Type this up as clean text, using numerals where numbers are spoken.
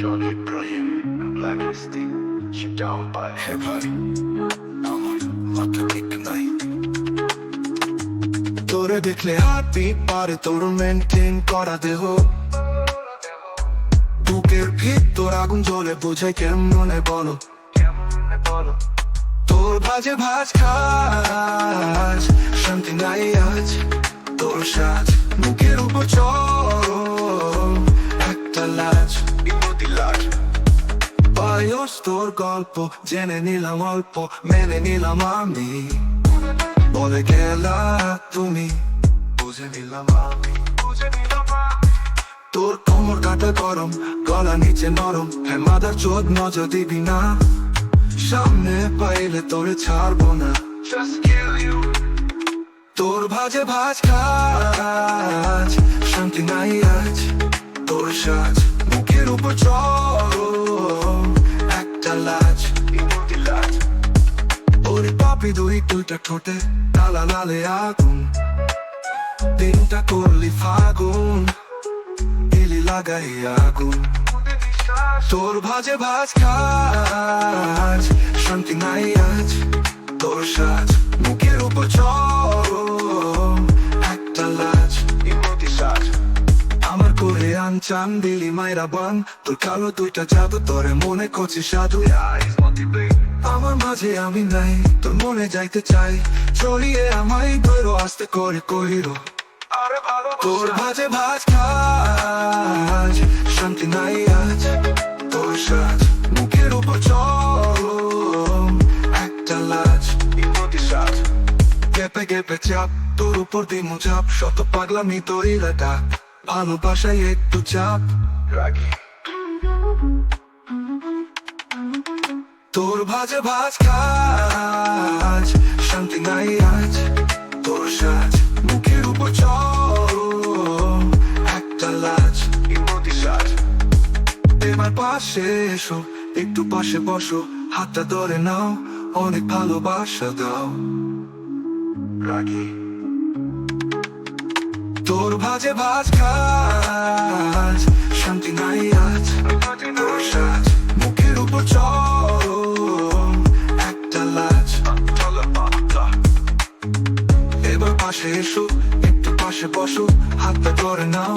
John Ibrahim, Black Listing, she down by heaven. আমার মাথা ঠিক নাই। তোরে দেখলে হার্টবিট পারে তোর মেনটেন করা দেহ, বুকের ভিতর আগুন জ্বলে বোঝাই কেমনে বলো, তোর ভাজে ভাজ খাজ শান্তি নাই আজ, তোর সাজ মুখের উপর চড় একটা লাজ বিপত্তি লাজ। বয়স তোর গল্প জেনে নিলাম অল্প, মেনে নিলাম আমি, বলে গেলা তুমি বুঝে নিলাম আমি। তোর কোমর কাটা গরম, গলা নিচে নরম, হ্যাঁ মাদার চোদ নজর দিবি না, সামনে পাইলে তোরে ছাড়বো না। তোর ভাজে ভাজ খাজ শান্তি নাই আজ, তোর সাজ মুখের উপর চড় একটা লাজ বিপত্তি লাজ। ওরে পাপি দুইটা ঠোঁটে তালা লালে আগুন, দিনটা করলি ফাগুন দিলি লাগাই আগুন। তোর ভাজে ভাজ খাজ শান্তি নাই আজ, তোর সাজ মুখের উপর চড় একটা লাজ বিপত্তি সাজ। আমার করে আনচান দিলি মাইরা বান, তোর কালো দুইটা জাদু তোরে মনে করছি সাধু। আমার মাঝে আমি নাই, তোর মনে যাইতে চাই, চলিয়ে আমায় ধরো আস্তে করে কহিরো। তোর ভাজে ভাজ খাজ শান্তি নাই আজ, তোর সাজ মুখের উপর চড় একটা লাজ বিপত্তি সাজ। গেপে গেপে চাপ তোর উপর দিমু চাপ, শত পাগলামি তোর ইলাটা, ভালোবাসায় একটু চাপ রাগি। তোর ভাজে ভাজ খাজ শান্তি নাই আজ, তোর সাজ মুখের উপর চড় একটা লাজ বিপত্তি সাজ। এবার পাশে এসো একটু পাশে বসো, হাতটা ধরে নাও অনেক ভালোবাসা দাও রাগি। তোর ভাজে ভাজ খাজ শান্তি নাই আজ, তোর সাজ মুখের উপর চড় একটা লাজ। এবার পাশে এসো একটু পাশে বসো, হাতটা ধরে নাও